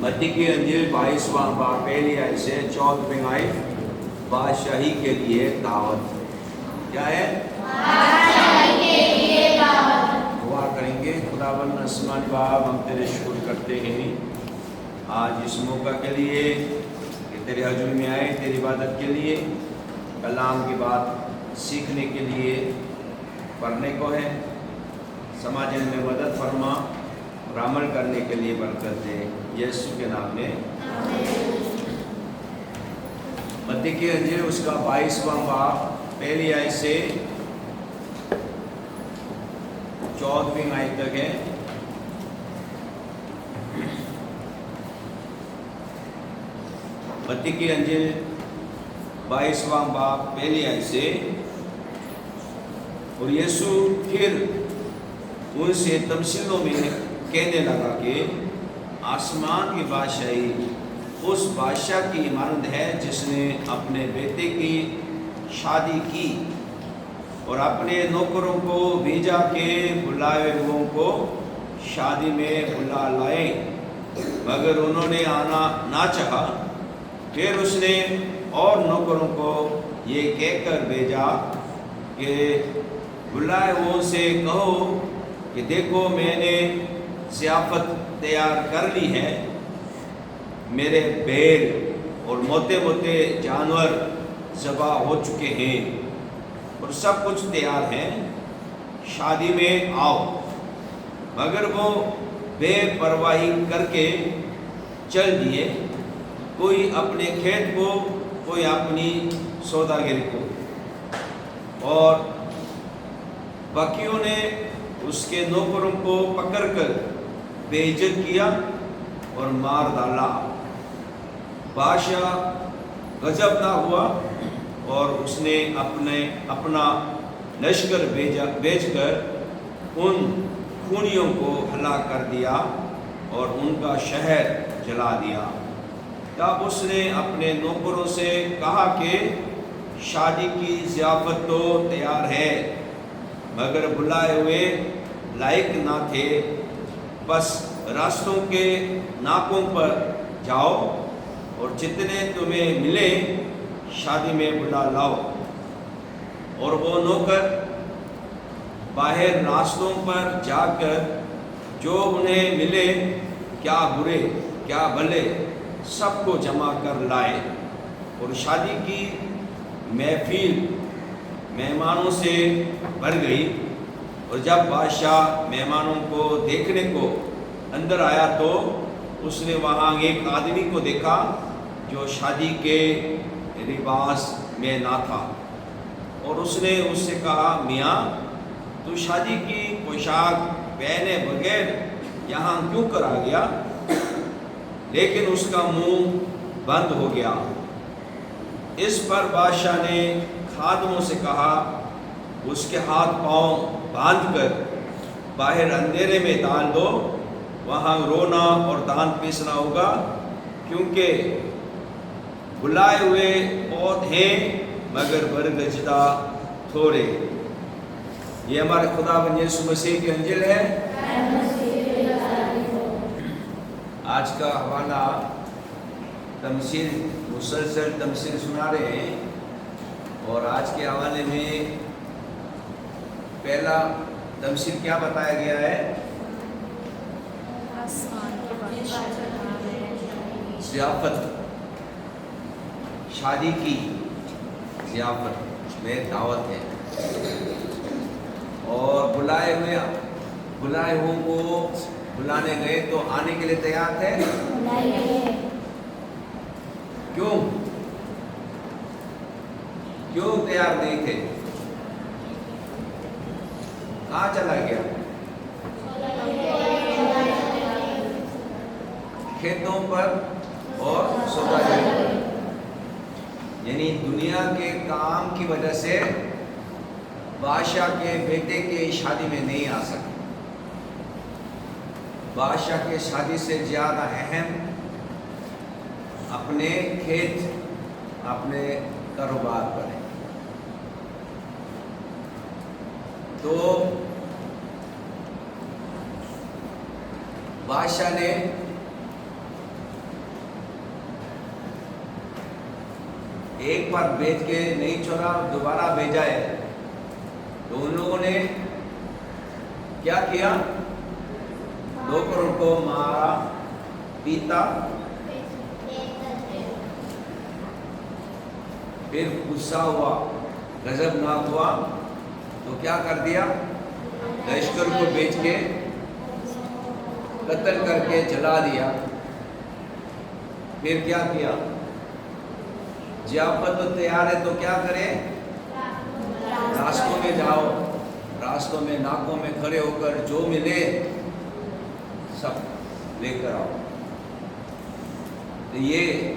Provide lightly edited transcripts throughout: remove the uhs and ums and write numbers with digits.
मत्ती की अंजील 22वां बाब पहली आयत से 14वीं आयत बादशाही के लिए दावत। क्या है? बादशाही के लिए दावत। दुआ करेंगे। खुदावंद आसमानी बाप, हम तेरे शुक्र करते हैं आज इस मौका के लिए कि तेरे हजूर में आए, तेरी इबादत के लिए, कलाम की बात सीखने के लिए, पढ़ने को है, समाज में मदद फरमा और अमल करने के लिए बरकत दे, यीशु के नाम में। मत्ती की अंजील उसका 22वां बाब पहली आयत से 14वीं आयत तक है। मत्ती की अंजील 22वां बाब पहली आयत से। और यीशु फिर उनसे तमसीलों में कहने लगा कि आसमान की बादशाही उस बादशाह की मानद है जिसने अपने बेटे की शादी की और अपने नौकरों को भेजा के बुलाए हुओं को शादी में बुला लाए, मगर उन्होंने आना ना चाहा। फिर उसने और नौकरों को ये कहकर भेजा कि बुलाए हुओं से कहो कि देखो, मैंने ज़ियाफ़त तैयार कर ली है, मेरे बैल और मोटे मोटे जानवर ज़बा हो चुके हैं और सब कुछ तैयार है, शादी में आओ। मगर वो बेपरवाही करके चल दिए, कोई अपने खेत को, कोई अपनी सौदागरी को। और बाकियों ने उसके नौकरों को पकड़कर बेइज्जत किया और मार डाला। बादशाह गजब ना हुआ और उसने अपना लश्कर भेजकर उन खूनियों को हलाक कर दिया और उनका शहर जला दिया। तब उसने अपने नौकरों से कहा कि शादी की ज़ियाफ़त तो तैयार है, मगर बुलाए हुए लायक ना थे। बस रास्तों के नाकों पर जाओ और जितने तुम्हें मिले शादी में बुला लाओ। और वो नौकर बाहर रास्तों पर जाकर जो उन्हें मिले, क्या बुरे क्या भले, सबको जमा कर लाए। और शादी की महफिल मेहमानों से भर गई। और जब बादशाह मेहमानों को देखने को अंदर आया तो उसने वहाँ एक आदमी को देखा जो शादी के लिबास में ना था। और उसने उससे कहा, मियाँ, तू शादी की पोशाक पहने बगैर यहाँ क्यों कर आ गया? लेकिन उसका मुंह बंद हो गया। इस पर बादशाह ने खादमों से कहा, उसके हाथ पांव बांधकर बाहर अंधेरे में डाल दो, वहाँ रोना और दांत पीसना होगा, क्योंकि बुलाए हुए बहुत हैं मगर बरगज़िदा थोड़े। ये हमारे खुदावंद यीशु मसीह की अंजील है। आज का हवाला तमसील, मुसलसल तमसील सुना रहे हैं। और आज के हवाले में पहला तमसील क्या बताया गया है? ज़ियाफ़त, शादी की ज़ियाफ़त में दावत है। और बुलाए हुओं को बुलाने गए तो आने के लिए तैयार थे? क्यों तैयार नहीं थे? कहाँ चला गया? खेतों पर और सौदागरी, यानी दुनिया के काम की वजह से बादशाह के बेटे के शादी में नहीं आ सके। बादशाह के शादी से ज़्यादा अहम अपने खेत, अपने कारोबार पर है। तो बादशाह ने ایک بار بیچ کے نہیں چھوڑا، دوبارہ بھیجا ہے، تو ان لوگوں نے کیا کیا؟ نوکروں کو مارا، پیتا، پھر غصہ ہوا، غضبناک ہوا، تو کیا کر دیا؟ لشکر کو بیچ کے قتل کر کے جلا دیا۔ پھر کیا کیا؟ ضیافت تو تیار ہے تو کیا کرے؟ راستوں میں جاؤ، راستوں میں ناکوں میں کھڑے ہو کر جو ملے سب لے کر آؤ۔ تو یہ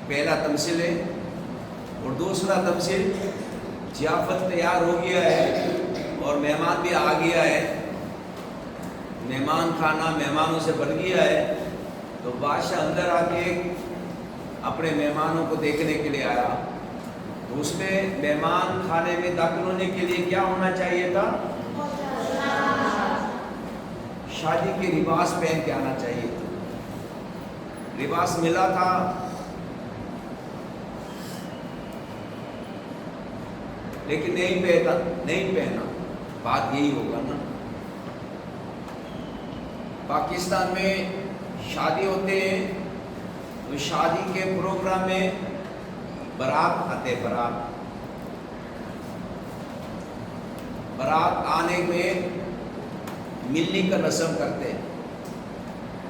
پہلا تمثیل ہے۔ اور دوسرا تمثیل، ضیافت تیار ہو گیا ہے اور مہمان بھی آ گیا ہے، مہمان کھانا مہمانوں سے بھر گیا ہے، تو بادشاہ اندر آ کے اپنے مہمانوں کو دیکھنے کے لیے آیا۔ تو اس میں مہمان کھانے میں داخل ہونے کے لیے کیا ہونا چاہیے تھا؟ شادی کے لباس پہن کے آنا چاہیے تھا۔ لباس ملا تھا، لیکن نہیں پہنا۔ بات یہی ہوگا نا، پاکستان میں شادی ہوتے ہیں تو شادی کے پروگرام میں بارات آتے، بارات آنے میں ملنی کا رسم کرتے ہیں۔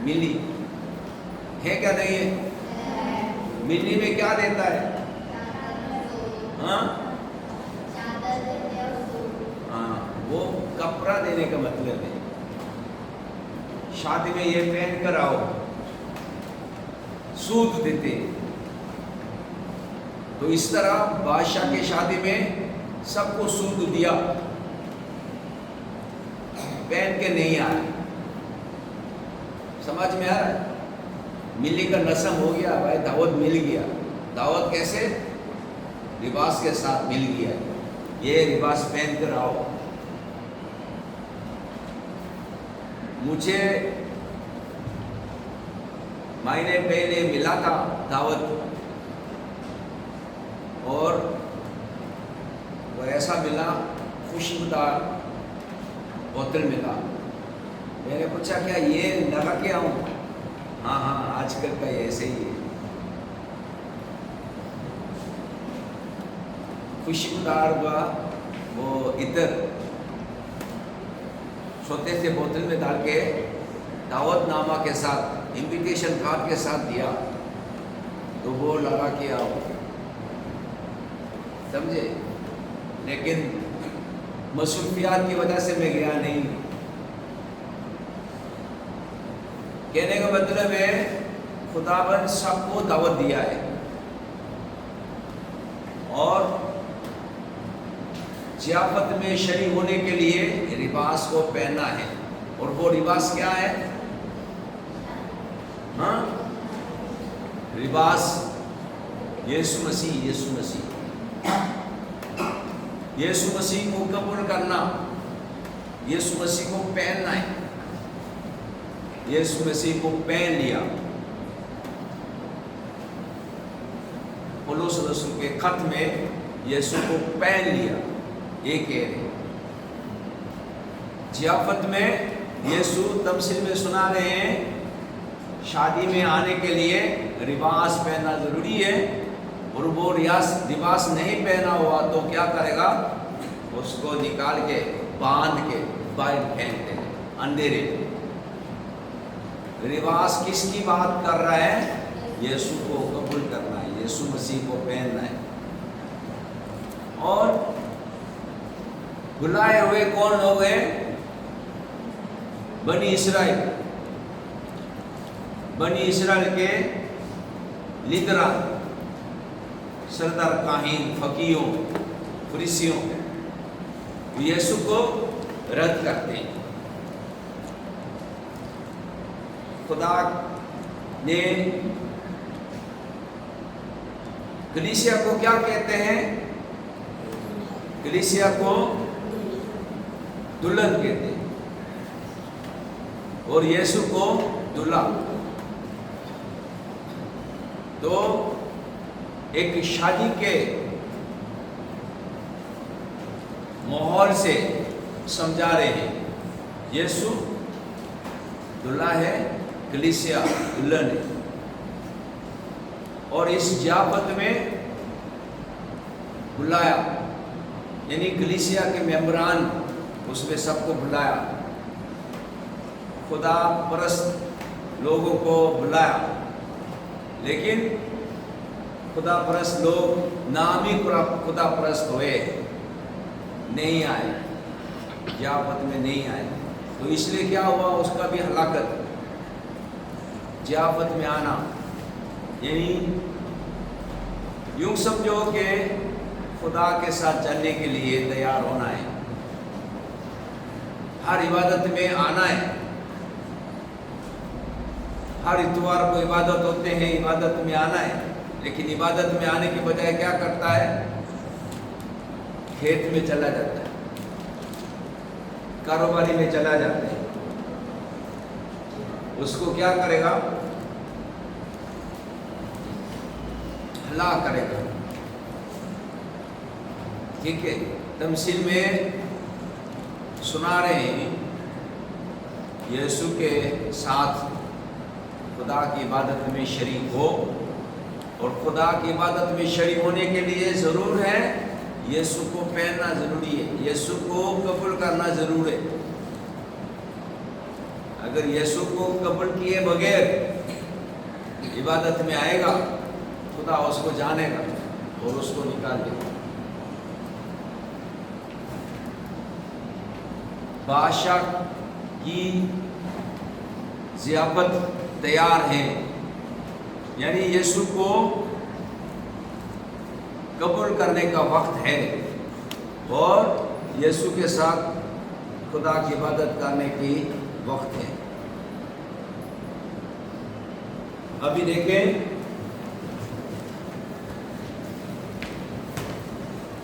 ملی ہے کیا نہیں ہے؟ ملنی میں کیا دیتا ہے؟ ہاں، وہ کپڑا دینے کا مطلب ہے۔ شادی میں یہ پہن کر آؤ، سود دیتے۔ تو اس طرح بادشاہ کی شادی میں سب کو سود دیا، پہن کے نہیں آئے۔ سمجھ میں آ رہا ہے؟ ملی کا رسم ہو گیا بھائی، دعوت مل گیا۔ دعوت کیسے؟ لباس کے ساتھ مل گیا، یہ لباس پہن کر آؤ۔ مجھے مہینے پہلے ملا تھا دعوت، اور وہ ایسا ملا، خوشبودار بوتل ملا۔ میں نے پوچھا کیا یہ لگا کے آؤں؟ ہاں آج کل کا ایسے ہی ہے۔ خوشبودار ہوا وہ عطر چھوٹے سے بوتل میں ڈال کے دعوت نامہ کے ساتھ، انویٹیشن کارڈ کے ساتھ دیا، تو وہ لگا کے آؤ، سمجھے؟ لیکن مصروفیات کی وجہ سے میں گیا نہیں۔ کہنے کا مطلب ہے خداوند سب کو دعوت دیا ہے، اور ضیافت میں شریک ہونے کے لیے لباس کو پہننا ہے۔ اور وہ لباس کیا ہے؟ ہاں، لباس یسوع مسیح یسوع مسیح کو قبول کرنا، یسوع مسیح کو پہننا ہے۔ یسوع مسیح کو پہن لیا۔ پولس رسول کے خط میں یسوع کو پہن لیا، یہ کہہ رہے۔ ضیافت میں یسوع تمثیل میں سنا رہے ہیں، شادی میں آنے کے لیے لباس پہننا ضروری ہے، اور وہ لباس نہیں پہنا ہوا تو کیا کرے گا؟ اس کو نکال کے باندھ کے باہر پھینکتے ہیں اندھیرے میں۔ لباس کس کی بات کر رہا ہے؟ یسوع کو قبول کرنا ہے، یسوع مسیح کو پہننا ہے۔ اور بلائے ہوئے کون لوگ ہیں؟ بنی اسرائیل۔ بنی اسرائیل کے لیڈران، سردار کاہن، فقیہوں، فریسیوں یسوع کو رد کرتے ہیں۔ خدا نے کلیسیا کو کیا کہتے ہیں؟ کلیسیا کو دلہن کہتے ہیں، اور یسوع کو دلہا۔ تو ایک شادی کے ماحول سے سمجھا رہے ہیں. یسوع دلہا ہے، کلیسیا دلہن ہے، اور اس ضیافت میں بلایا، یعنی کلیسیا کے ممبران اس میں سب کو بلایا، خدا پرست لوگوں کو بلایا. لیکن خدا پرست لوگ نامی خدا پرست ہوئے، نہیں آئے، ضیافت میں نہیں آئے. تو اس لیے کیا ہوا؟ اس کا بھی ہلاکت. ضیافت میں آنا یعنی یوں سمجھو کہ خدا کے ساتھ چلنے کے لیے تیار ہونا ہے، ہر عبادت میں آنا ہے. ہر اتوار کو عبادت ہوتے ہیں، عبادت میں آنا ہے. لیکن عبادت میں آنے کے بجائے کیا کرتا ہے؟ کھیت میں چلا جاتا ہے، کاروباری میں چلا جاتا ہے. اس کو کیا کرے گا؟ ہلاک کرے گا. ٹھیک ہے، تمثیل میں سنا رہے ہیں یسوع کے ساتھ خدا کی عبادت میں شریک ہو، اور خدا کی عبادت میں شریک ہونے کے لیے ضرور ہے یسوع کو پہننا ضروری ہے، یسوع کو قبول کرنا ضرور ہے. اگر یسوع کو قبول کیے بغیر عبادت میں آئے گا، خدا اس کو جانے گا اور اس کو نکال دے گا. بادشاہ کی ضیافت تیار ہے، یعنی یسوع کو قبول کرنے کا وقت ہے، اور یسوع کے ساتھ خدا کی عبادت کرنے کی وقت ہے. ابھی دیکھیں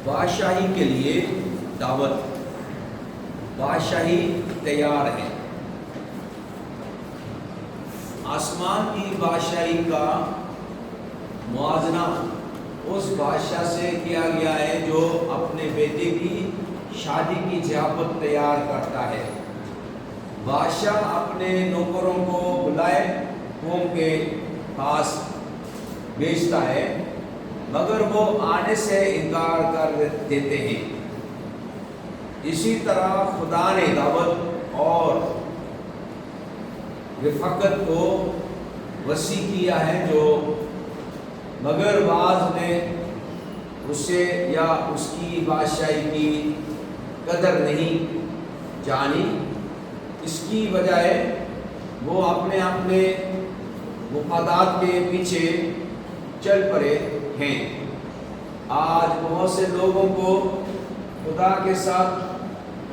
بادشاہی کے لیے دعوت. بادشاہی تیار ہے. آسمان کی بادشاہی کا موازنہ اس بادشاہ سے کیا گیا ہے جو اپنے بیٹے کی شادی کی ضیافت تیار کرتا ہے. بادشاہ اپنے نوکروں کو بلائے قوم کے پاس بھیجتا ہے، مگر وہ آنے سے انکار کر دیتے ہیں. اسی طرح خدا نے دعوت اور رفاقت کو وسیع کیا ہے، جو مگر بعض نے اسے یا اس کی بادشاہی کی قدر نہیں جانی. اس کی بجائے وہ اپنے اپنے مفادات کے پیچھے چل پڑے ہیں. آج بہت سے لوگوں کو خدا کے ساتھ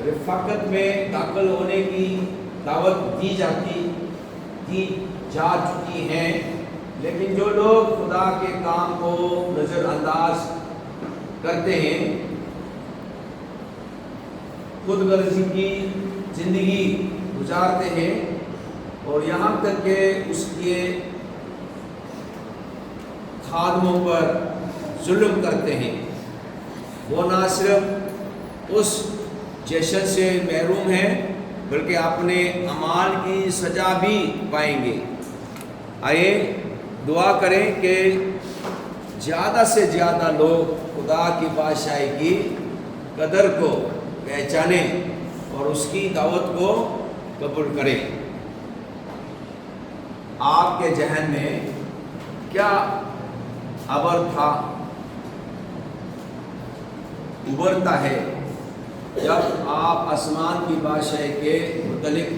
رفاقت میں داخل ہونے کی دعوت دی جا چکی ہے، لیکن جو لوگ خدا کے کام کو نظر انداز کرتے ہیں، خود غرضی کی زندگی گزارتے ہیں، اور یہاں تک کہ اس کے خادموں پر ظلم کرتے ہیں، وہ نہ صرف اس جشن سے محروم ہیں بلکہ اپنے اعمال کی سزا بھی پائیں گے. آئے دعا کریں کہ زیادہ سے زیادہ لوگ خدا کی بادشاہی کی قدر کو پہچانیں اور اس کی دعوت کو قبول کریں. آپ کے ذہن میں کیا ابھرتا ہے جب آپ آسمان کی بادشاہی کے متعلق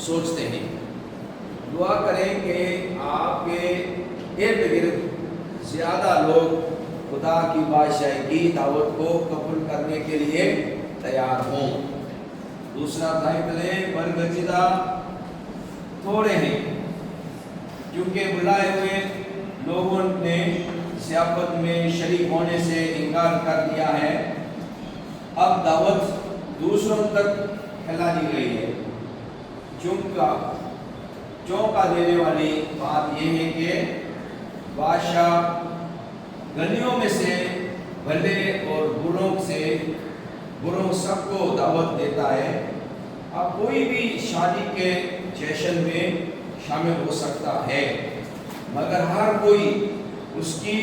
سوچتے ہیں؟ دعا کریں کہ آپ کے ارد گرد زیادہ لوگ خدا کی بادشاہی کی دعوت کو قبول کرنے کے لیے تیار ہوں. دوسرا دائیں لیں، برگزیدہ تھوڑے ہیں کیونکہ بلائے ہوئے لوگوں نے ضیافت میں شریک ہونے سے انکار کر دیا ہے. اب دعوت دوسروں تک پھیلا دی گئی ہے. چونکا دینے والی بات یہ ہے کہ بادشاہ गलियों में से भले और बुरों सबको दावत देता है। अब कोई भी शादी के जश्न में शामिल हो सकता है, मगर हर कोई उसकी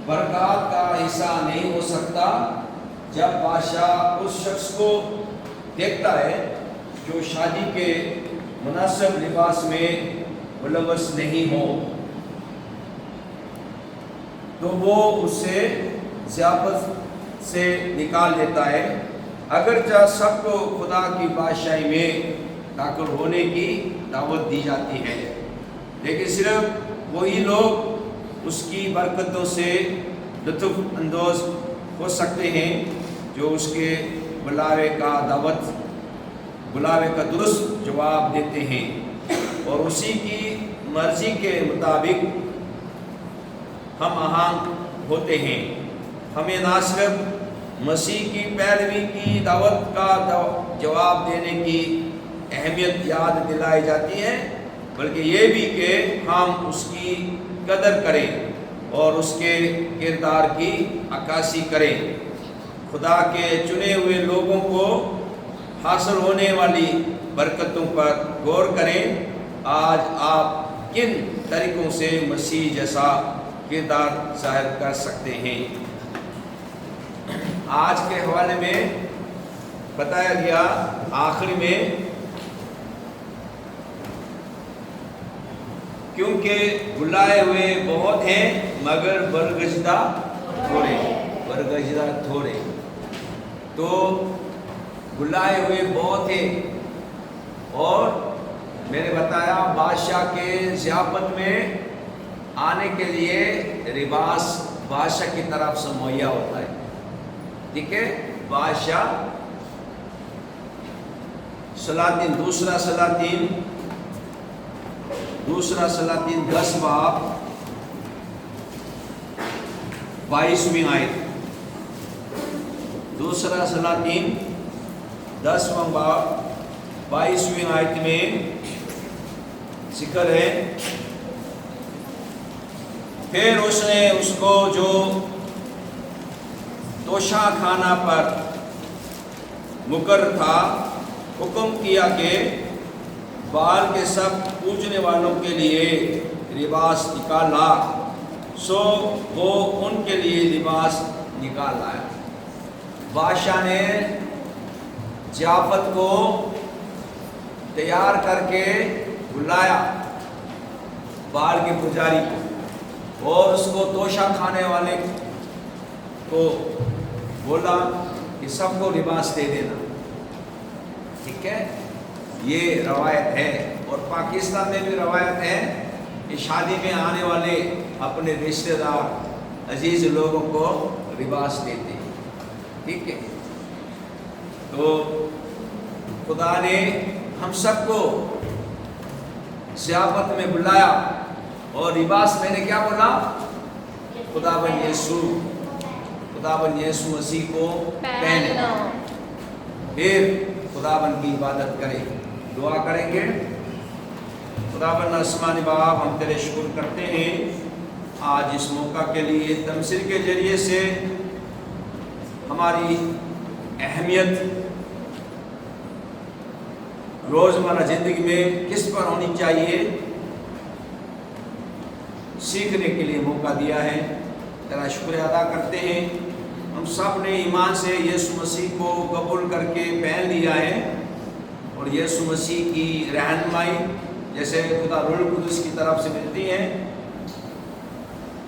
बरकत का हिस्सा नहीं हो सकता। जब बादशाह उस शख्स को देखता है जो शादी के मुनासिब लिबास में मुलव्वस नहीं हो, तो वो उसे ज़ियाफत से निकाल देता है। अगरचे सबको खुदा की बादशाही में दाखिल होने की दावत दी जाती है, लेकिन सिर्फ वही लोग उसकी बरकतों से लुत्फ़ अंदोज़ हो सकते हैं जो उसके बुलावे का दुरुस्त जवाब देते हैं और उसी की मर्ज़ी के मुताबिक हम आहंग होते हैं। हमें ना सिर्फ मसीह की पैरवी की दावत का जवाब देने की अहमियत याद दिलाई जाती है, बल्कि ये भी कि हम उसकी कदर करें और उसके किरदार की अक्कासी करें। खुदा के चुने हुए लोगों को हासिल होने वाली बरकतों पर गौर करें। आज आप किन तरीक़ों से मसीह जैसा किरदार ज़ाहिर कर सकते हैं? आज के हवाले में बताया गया आखिरी में, क्योंकि बुलाए हुए बहुत हैं मगर बरगज़िदा थोड़े। तो बुलाए हुए बहुत हैं, और मैंने बताया बादशाह के ज़ियाफत में आने के लिए रिवाज बादशाह की तरफ से मुहैया होता है। ठीक है, बादशाह सलातीन दूसरा सलातीन 10 बाब 22वीं आयत। दूसरा सलातीन 10वां बाब 22वीं आयत में जिक्र है, फिर उसने उसको जो तोशा खाना पर मुकर्रर था हुक्म किया कि बाल के सब पूजने वालों के लिए लिबास निकाल ला। सो वो उनके लिए लिबास निकाल लाया। बादशाह ने ज़ियाफत को तैयार करके बुलाया बाल के पुजारी को, और उसको तोशा खाने वाले को बोला कि सबको लिबास दे देना। ठीक है, ये रवायत है, और पाकिस्तान में भी रवायत है कि शादी में आने वाले अपने रिश्तेदार अजीज लोगों को लिबास देते हैं। ठीक है, तो खुदा ने हम सबको ज़ियाफत में बुलाया, और लिबास मैंने क्या बोला? खुदाबंद यीशु मसीह को पहने, फिर खुदाबंद की इबादत करें। दुआ करेंगे। खुदाबंद आसमानी बाप, हम तेरे शुक्र करते हैं आज इस मौका के लिए। तमसील के जरिए से हमारी अहमियत रोज़मर्रा ज़िंदगी में किस पर होनी चाहिए सीखने के लिए मौका दिया है। तेरा शुक्रिया अदा करते हैं। हम सब ने ईमान से यीशु मसीह को कबूल करके पहन लिया है, और यीशु मसीह की रहनुमाई जैसे खुदा रूह कुदस की तरफ से मिलती है,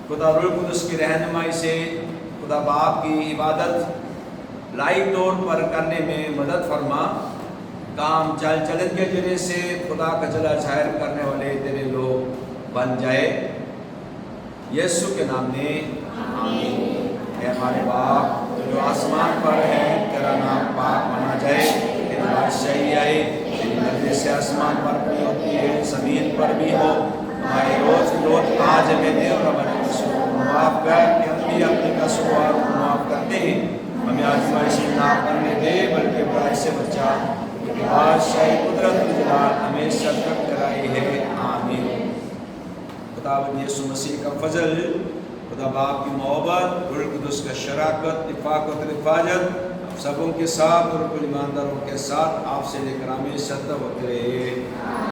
खुदा रूह कुदस की रहनुमाई से खुदा बाप की इबादत लाइव तौर पर करने में मदद फरमा। काम चलन के जरिए से खुदा का जला ज़ाहिर करने वाले तेरे लोग बन जाए, यीशु के नाम में आमीन। हे हमारे बाप जो आसमान पर है, तेरा नाम पाक माना जाए, तेरी बादशाही आए, तेरी मर्ज़ी से आसमान पर भी होती है ज़मीन पर भी हो। हमारे रोज़ आज हमें दे, और हमारे कसूर को माफ़ कर कि हम भी अपने कसूर को माफ़ करते हैं। हमें आज़माइश ना करने दे, बल्कि बुराई से बचा, क्योंकि बादशाही कुदरत जलाल हमेशा तक कराई है। आमीन। खुदावंद यीशु मसीह का फजल, خدا باپ کی محبت، روح القدس کا شراکت، اتفاق و حفاظت سبوں کے ساتھ اور کل ایمانداروں کے ساتھ آپ سے لے کر ہمیں سدا ہوتے رہے۔